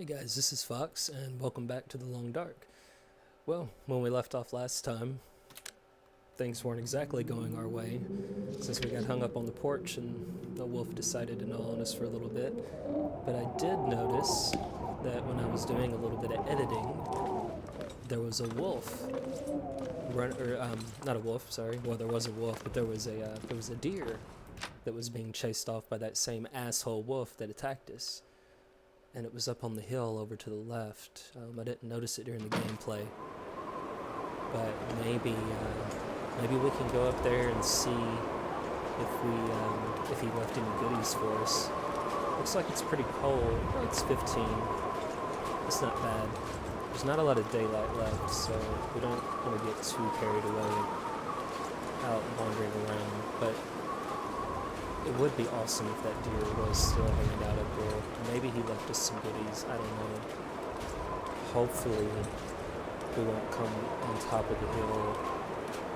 Hey guys, this is Fox, and welcome back to The Long Dark. Well, when we left off last time, things weren't exactly going our way, since we got hung up on the porch and the wolf decided to gnaw on us for a little bit. But I did notice that when I was doing a little bit of editing, there was a wolf. Not a wolf, sorry. Well, there was a wolf, but there was a deer that was being chased off by that same asshole wolf that attacked us. And it was up on the hill over to the left. I didn't notice it during the gameplay, but maybe we can go up there and see if he left any goodies for us. Looks like it's pretty cold. Oh, it's 15. It's not bad. There's not a lot of daylight left, so we don't want to get too carried away out wandering around. But it would be awesome if that deer was still hanging out up there. Maybe he left us some goodies, I don't know. Hopefully we won't come on top of the hill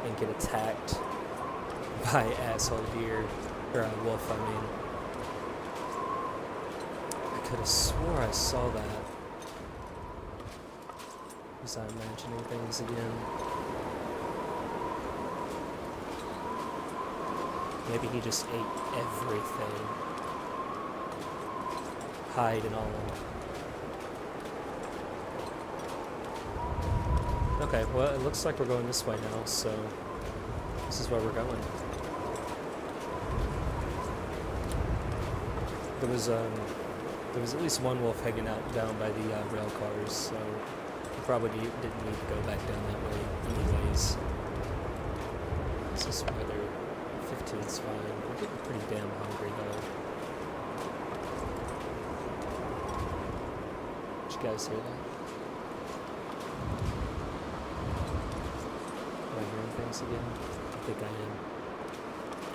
and get attacked by asshole deer, or a wolf, I mean. I could have swore I saw that. Was I imagining things again? Maybe he just ate everything. Hide and all. Okay, well, it looks like we're going this way now, so this is where we're going. There was at least one wolf hanging out down by the rail cars, so we probably didn't need to go back down that way anyways. This is weather. 15's fine. I'm getting pretty damn hungry though. Did you guys hear that? Am I hearing things again? I think I am.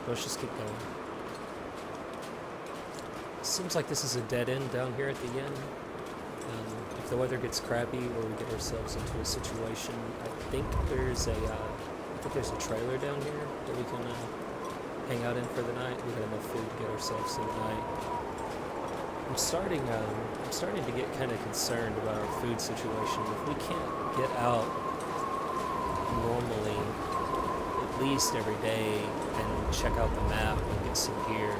Let's just keep going. Seems like this is a dead end down here at the end. If the weather gets crappy or we get ourselves into a situation, I think there's a trailer down here that we can hang out in for the night. We got enough food to get ourselves through the night. I'm starting to get kind of concerned about our food situation. If we can't get out normally, at least every day, and check out the map and get some gear,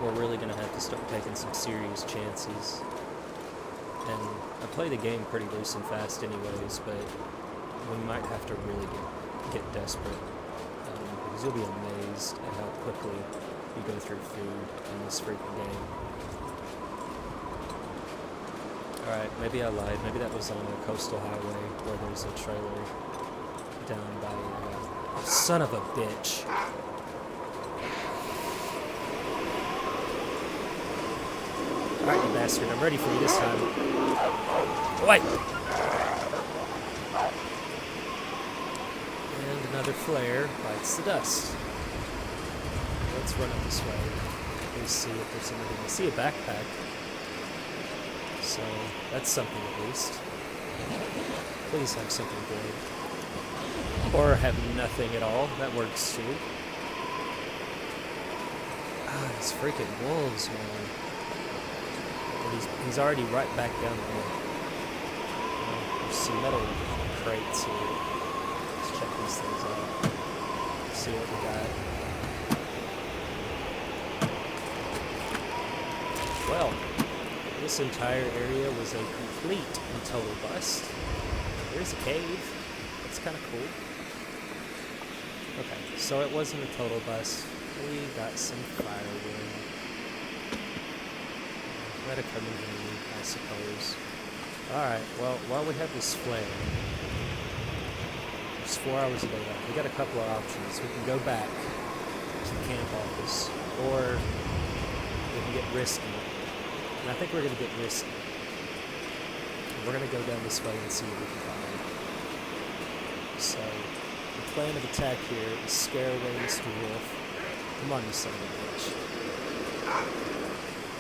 we're really going to have to start taking some serious chances. And I play the game pretty loose and fast anyways, but we might have to really get desperate. Because you'll be amazed at how quickly you go through food in this freaking game. Alright, maybe I lied. Maybe that was on a coastal highway where there's a trailer down by... Oh, son of a bitch! Alright, you bastard. I'm ready for you this time. Wait! Another flare bites the dust. Let's run up this way. Let's see if there's anything. I see a backpack. So that's something at least. Please have something good. Or have nothing at all. That works too. Ah, these freaking wolves, man. And he's already right back down there. There's some metal crates here. Check these things out. See what we got. Well, this entire area was a complete and total bust. There's a cave. That's kind of cool. Okay, so it wasn't a total bust. We got some firewood. Let it come in handy, I suppose. Alright, well, while we have this flare, it's 4 hours a day left. We got a couple of options. We can go back to the camp office, or we can get risky. And I think we're going to get risky. We're going to go down this way and see what we can find. So, the plan of attack here is scare away Mr. Wolf. Come on, you son of a bitch.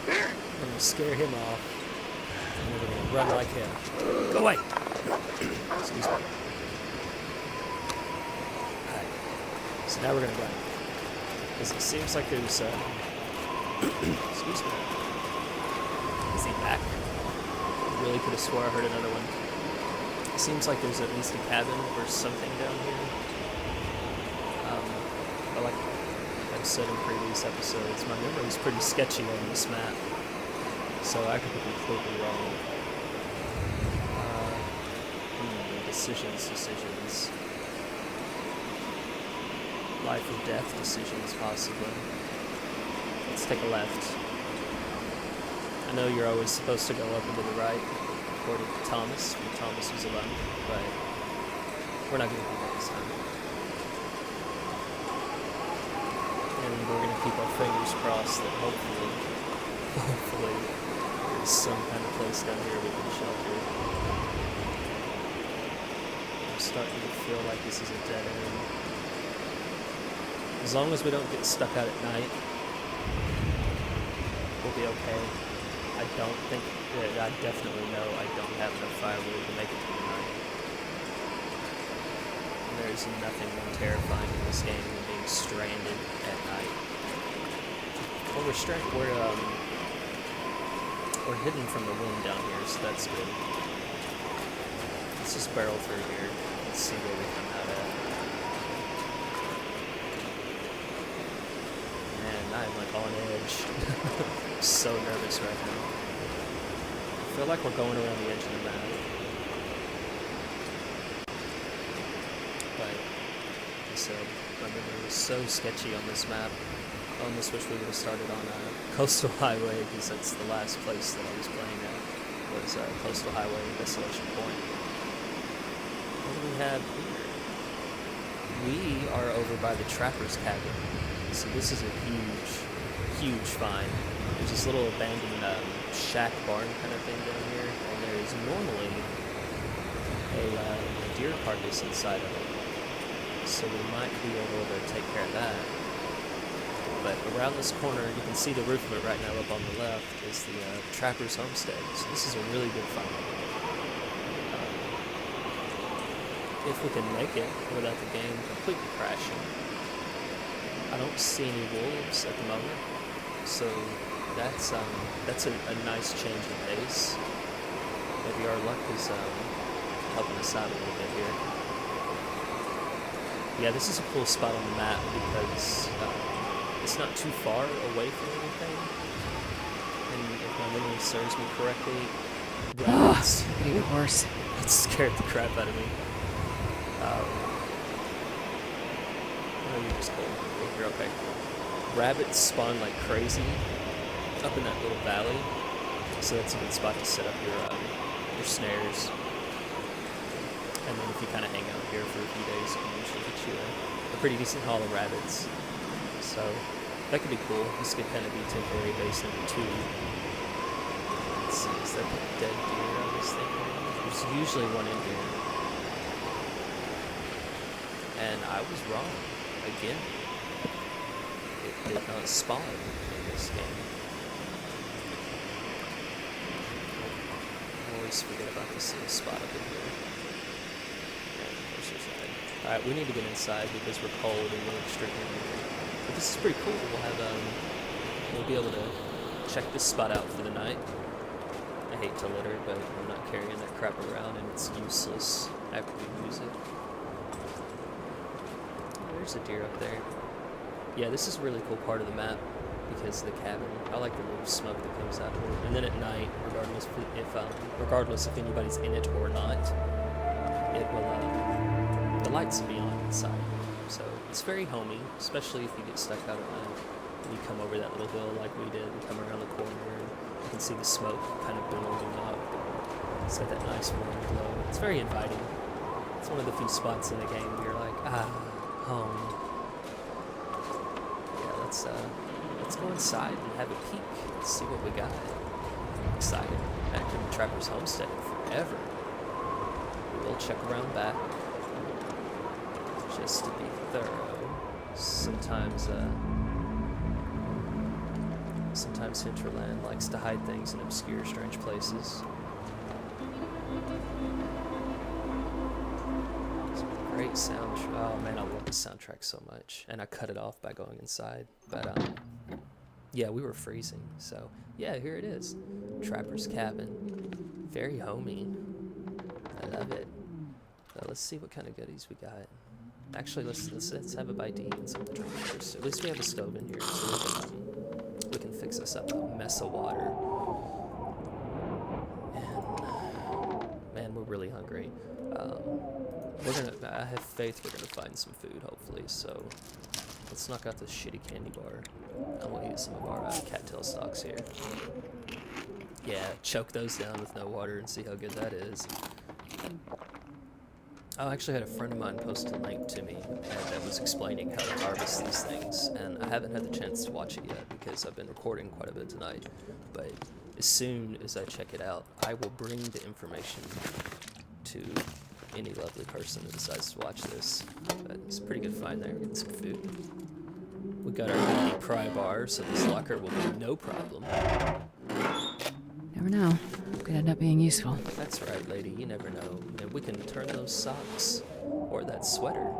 I'm going to scare him off, and we're going to run like him. Go away! Excuse me. So now we're going to run. Because it seems like there's, excuse me. Is he back? really could have swore I heard another one. It seems like there's at least a cabin or something down here. But like I've said in previous episodes, my memory is pretty sketchy on this map, so I could be completely wrong. Decisions. Life or death decisions, possibly. Let's take a left. I know you're always supposed to go up and to the right, according to Thomas, when Thomas was alone, but we're not going to do that this time. And we're going to keep our fingers crossed that hopefully, there's some kind of place down here we can shelter. I'm starting to feel like this is a dead end. As long as we don't get stuck out at night, we'll be okay. I definitely know I don't have enough firewood to make it through the night. And there's nothing more terrifying in this game than being stranded at night. Well, we're hidden from the wind down here, so that's good. Let's just barrel through here and see where we come out at. Man, I'm like on edge. I'm so nervous right now. I feel like we're going around the edge of the map. But, like I said, my memory was so sketchy on this map. I almost wish we would have started on a Coastal Highway, because that's the last place that I was playing at, was Coastal Highway and Desolation Point. What do we have here? We are over by the Trapper's Cabin. So this is a huge find. There's this little abandoned shack barn kind of thing down here, and there's normally a deer carcass inside of it. So we might be able to take care of that. But around this corner, you can see the roof of it right now up on the left, is the Trapper's Homestead. So this is a really good find. If we can make it without the game completely crashing. I don't see any wolves at the moment, so that's a nice change of pace. Maybe our luck is helping us out a little bit here. Yeah, this is a cool spot on the map because it's not too far away from anything, and if my memory serves me correctly, rabbits. Getting worse. It scared the crap out of me. Oh, you're just cold. You're okay. Rabbits spawn like crazy up in that little valley, so that's a good spot to set up your snares. And then if you kind of hang out here for a few days, you can usually get you a pretty decent haul of rabbits. So that could be cool. This could kind of be temporary base number 2. Let's see, is that the dead deer I was thinking? There's usually one in here. And I was wrong. Again. It did not spawn in this game. I always forget about this little spot up in here. Alright, we need to get inside because we're cold and we're extremely hungry. But this is pretty cool. We'll be able to check this spot out for the night. I hate to litter, but I'm not carrying that crap around and it's useless after we use it. There's a deer up there. Yeah, this is a really cool part of the map because of the cabin. I like the little smoke that comes out of it. And then at night, regardless if anybody's in it or not, it will the lights will be on inside. So it's very homey, especially if you get stuck out at night. And you come over that little hill like we did and come around the corner and you can see the smoke kind of billowing up. It's got that nice warm glow. It's very inviting. It's one of the few spots in the game where you're like, home. Yeah, let's go inside and have a peek. Let's see what we got. I'm excited. Back to the Trapper's Homestead forever. We will check around back. Just to be thorough. Sometimes Hinterland likes to hide things in obscure, strange places. It's a great soundtrack. Oh man, I love the soundtrack so much. And I cut it off by going inside. But yeah, we were freezing. So yeah, here it is. Trapper's Cabin. Very homey. I love it. Let's see what kind of goodies we got. Actually, let's have a bite to eat and something to drink first. At least we have a stove in here, so we can fix us up a mess of water. And man, we're really hungry. I have faith we're gonna find some food, hopefully. So let's knock out this shitty candy bar, and we'll eat some of our cattail stalks here. Yeah, choke those down with no water and see how good that is. I actually had a friend of mine post a link to me that was explaining how to harvest these things, and I haven't had the chance to watch it yet because I've been recording quite a bit tonight. But as soon as I check it out, I will bring the information to any lovely person that decides to watch this. But it's a pretty good find there, getting some food. We got our mini pry bar, so this locker will be no problem. Never know. Could end up being useful. That's right, lady. You never know. And we can turn those socks or that sweater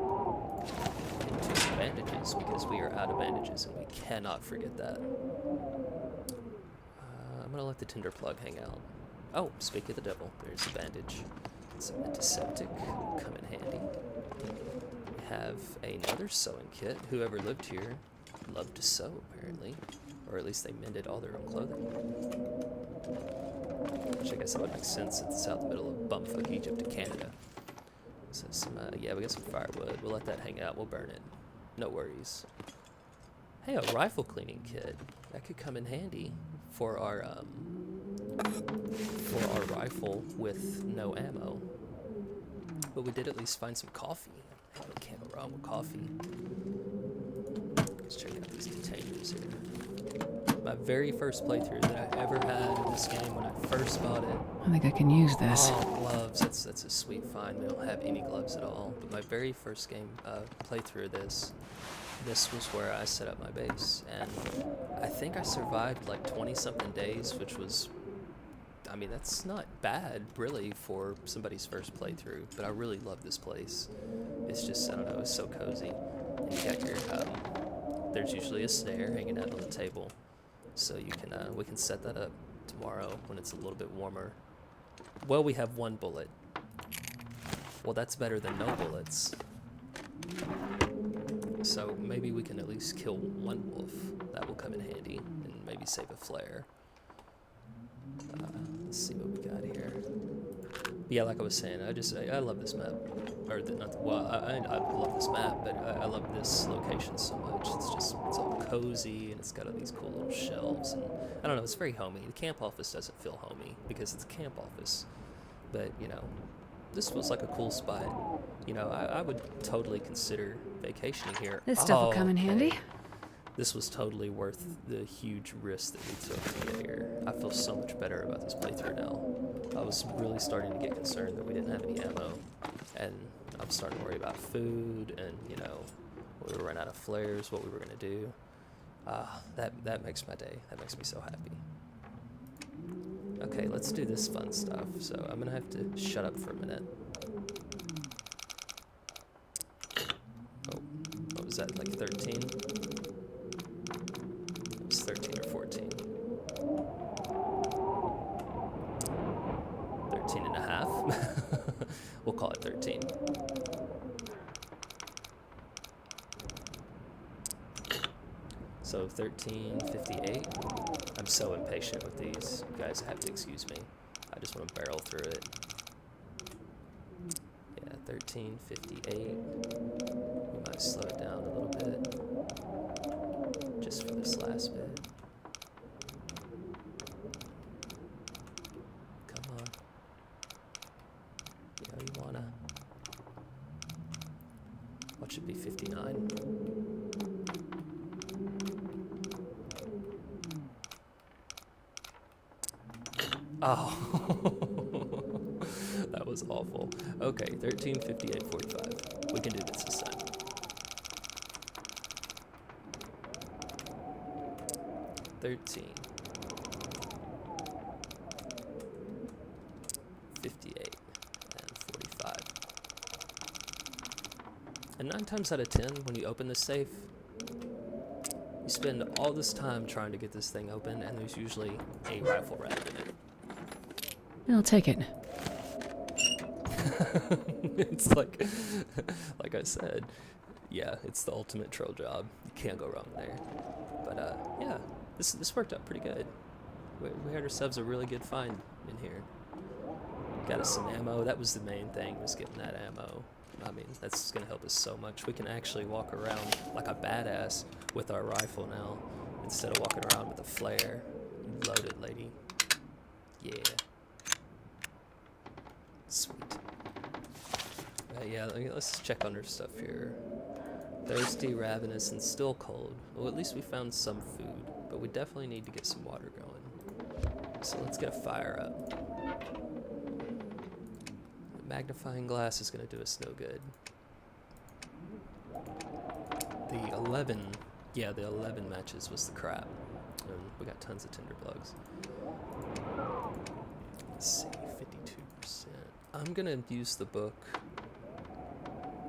into some bandages because we are out of bandages and we cannot forget that. I'm going to let the tinder plug hang out. Oh, speak of the devil. There's a bandage. Some antiseptic. Come in handy. We have another sewing kit. Whoever lived here loved to sew, apparently. Or at least they mended all their own clothing. Which I guess that would make sense since it's out in the middle of bumfuck Egypt and Canada. So yeah, we got some firewood. We'll let that hang out. We'll burn it. No worries. Hey, a rifle cleaning kit. That could come in handy for our rifle with no ammo. But we did at least find some coffee. Hell, we can't go wrong with coffee. Let's check out these containers here. My very first playthrough that I ever had in this game when I first bought it. I think I can use this. Oh, gloves. That's a sweet find. We don't have any gloves at all. But my very first game playthrough of this was where I set up my base. And I think I survived like 20-something days, which was, I mean, that's not bad, really, for somebody's first playthrough. But I really love this place. It's just, I don't know, it's so cozy. And you got your, there's usually a snare hanging out on the table. So you can, we can set that up tomorrow when it's a little bit warmer. Well, we have one bullet. Well, that's better than no bullets. So maybe we can at least kill one wolf. That will come in handy, and maybe save a flare. Let's see what we got here. Yeah, like I was saying, I love this map. Or I love this map, but I love this location so much. It's all cozy, and it's got all these cool little shelves, and I don't know, it's very homey. The camp office doesn't feel homey because it's a camp office, but you know, this feels like a cool spot. You know, I would totally consider vacationing here. This stuff will come in handy. This was totally worth the huge risk that we took to get here. I feel so much better about this playthrough now. I was really starting to get concerned that we didn't have any ammo, and I'm starting to worry about food, and you know, we were running out of flares, what we were gonna do. That makes my day. That makes me so happy. Okay, let's do this fun stuff. So I'm gonna have to shut up for a minute. Oh, what was that, like 13? It was 13 or 14. 13 and a half. We'll call it 13. So 1358. I'm so impatient with these. You guys have to excuse me. I just want to barrel through it. Yeah, 1358. We might slow it down a little bit. Just for this last bit. Come on. You know you wanna. What should be 59? Oh, that was awful. Okay, 13, 58, 45. We can do this time. $13, 58, and 45. And 9 times out of 10, when you open this safe, you spend all this time trying to get this thing open, and there's usually a rifle round in it. I'll take it. It's like, like I said, yeah, it's the ultimate troll job. You can't go wrong there. But yeah, this worked out pretty good. We had ourselves a really good find in here. Got us some ammo. That was the main thing, was getting that ammo. I mean, that's gonna help us so much. We can actually walk around like a badass with our rifle now, instead of walking around with a flare. Loaded, lady. Yeah. Sweet. Yeah, let's check on her stuff here. Thirsty, ravenous, and still cold. Well, at least we found some food, but we definitely need to get some water going. So let's get a fire up. The magnifying glass is going to do us no good. The 11, yeah, the 11 matches was the crap. And we got tons of tinder plugs. Let's see, 52%. I'm going to use the book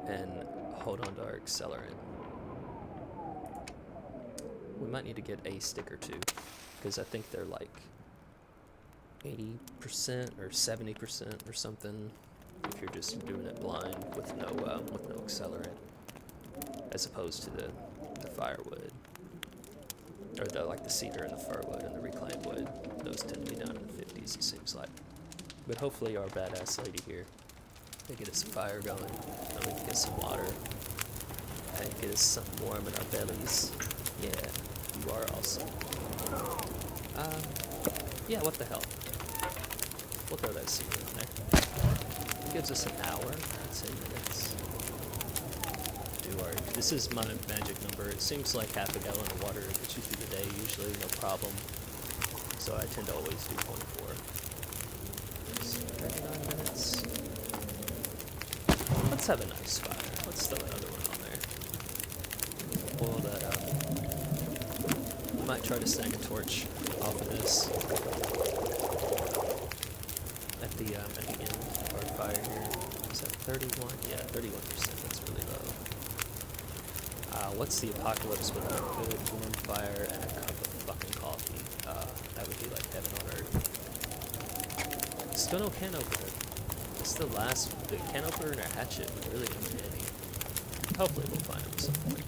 and hold on to our accelerant. We might need to get a stick or two, because I think they're like 80% or 70% or something if you're just doing it blind with no accelerant, as opposed to the firewood, or the cedar and the firwood and the reclaimed wood. Those tend to be down in the 50s, it seems like. But hopefully our badass lady here can get us a fire going, and we can get some water and get us something warm in our bellies. Yeah, you are awesome. Yeah, what the hell? We'll throw that secret on there. It gives us an hour and 10 minutes. This is my magic number. It seems like half a gallon of water gets you through the day, usually, no problem. So I tend to always do 24. So 39 minutes. Let's have a nice fire. Let's throw another one on there. Boil that up. Might try to snag a torch off of this at the end of our fire here. Is that 31? Yeah, 31%. That's really low. What's the apocalypse without a good warm fire and a cup of fucking coffee? That would be like heaven on earth. Still no can opener. It's the can opener and a hatchet would really come in handy. Hopefully we'll find them at some point.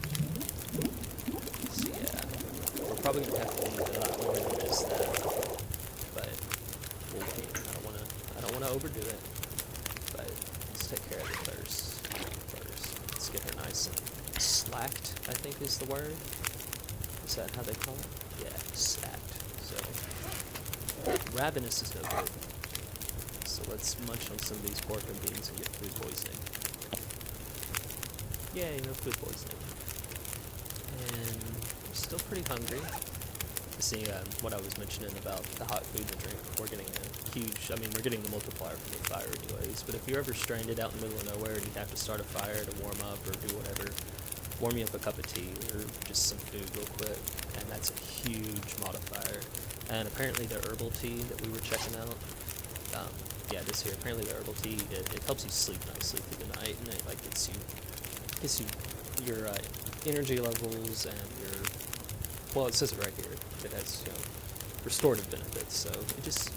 So yeah, we're probably gonna have to leave a lot more than this then, but we'll wait. I don't wanna overdo it, but let's take care of the thirst first. Let's get her nice and slacked, I think is the word. Is that how they call it? Yeah, slacked. So ravenous is no good. So let's munch on some of these pork and beans and get food poisoning. Yay, no food poisoning. And we're still pretty hungry. See, what I was mentioning about the hot food and drink, we're getting a huge, we're getting the multiplier from the fire anyways, but if you're ever stranded out in the middle of nowhere and you have to start a fire to warm up or do whatever, warm you up a cup of tea or just some food real quick, and that's a huge modifier. And apparently the herbal tea that we were checking out, yeah, this here, apparently the herbal tea, it helps you sleep nicely through the night, and it like gets you your energy levels and your, well, it says it right here, it has, restorative benefits, so it just,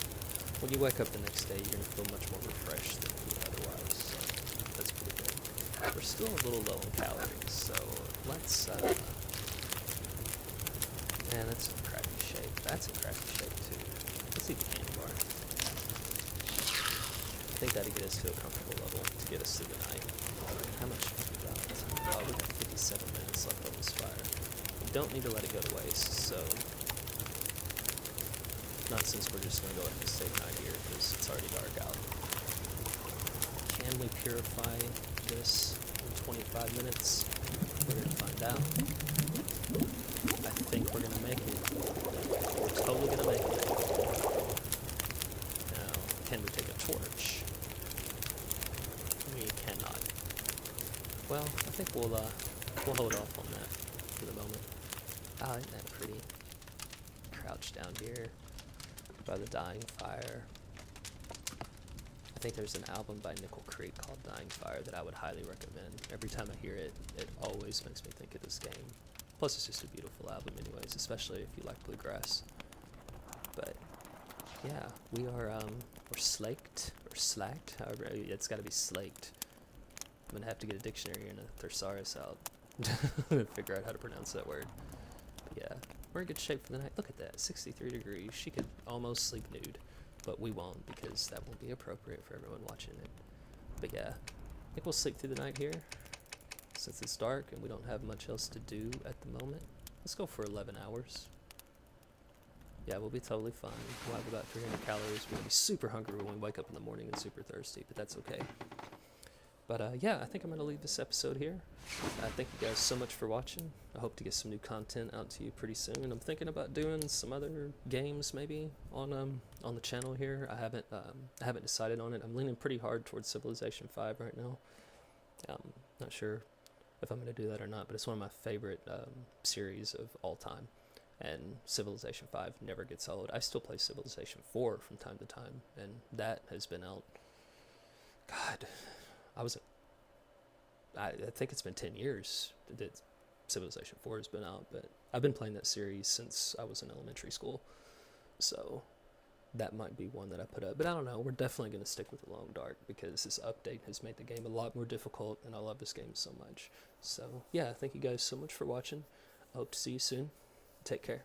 when you wake up the next day, you're going to feel much more refreshed than you would otherwise, so that's pretty good. We're still a little low in calories, so let's, man, that's a crappy shake. That's a crappy shake, too. Let's eat the candy bar. I think that'll get us to a comfortable level to get us through the night. How much have we got? Oh, we got 57 minutes left on this fire. We don't need to let it go to waste, so not since we're just going to go ahead and stay the night here because it's already dark out. Can we purify this in 25 minutes? We're going to find out. I think we're going to make it. We're totally going to make it. Now, can we take a torch? We cannot. Well, I think we'll hold off on that for the moment. Oh, isn't that pretty? Crouch down here by the dying fire. I think there's an album by Nickel Creek called Dying Fire that I would highly recommend. Every time I hear it, it always makes me think of this game. Plus, it's just a beautiful album anyways, especially if you like bluegrass. But yeah, we're slaked, or slacked, however, it's gotta be slaked. I'm gonna have to get a dictionary and a thesaurus out to figure out how to pronounce that word. But yeah, we're in good shape for the night. Look at that, 63 degrees. She could almost sleep nude, but we won't because that won't be appropriate for everyone watching it. But yeah, I think we'll sleep through the night here since it's dark and we don't have much else to do at the moment. Let's go for 11 hours. Yeah, we'll be totally fine. We'll have about 300 calories. We're gonna be super hungry when we wake up in the morning and super thirsty, but that's okay. But yeah, I think I'm going to leave this episode here. Thank you guys so much for watching. I hope to get some new content out to you pretty soon. I'm thinking about doing some other games maybe on the channel here. I haven't decided on it. I'm leaning pretty hard towards Civilization 5 right now. Not sure if I'm going to do that or not, but it's one of my favorite series of all time. And Civilization 5 never gets old. I still play Civilization 4 from time to time, and that has been out. God, I think it's been 10 years that Civilization 4 has been out, but I've been playing that series since I was in elementary school, so that might be one that I put up. But I don't know, we're definitely going to stick with the Long Dark because this update has made the game a lot more difficult, and I love this game so much. So yeah, thank you guys so much for watching. I hope to see you soon. Take care.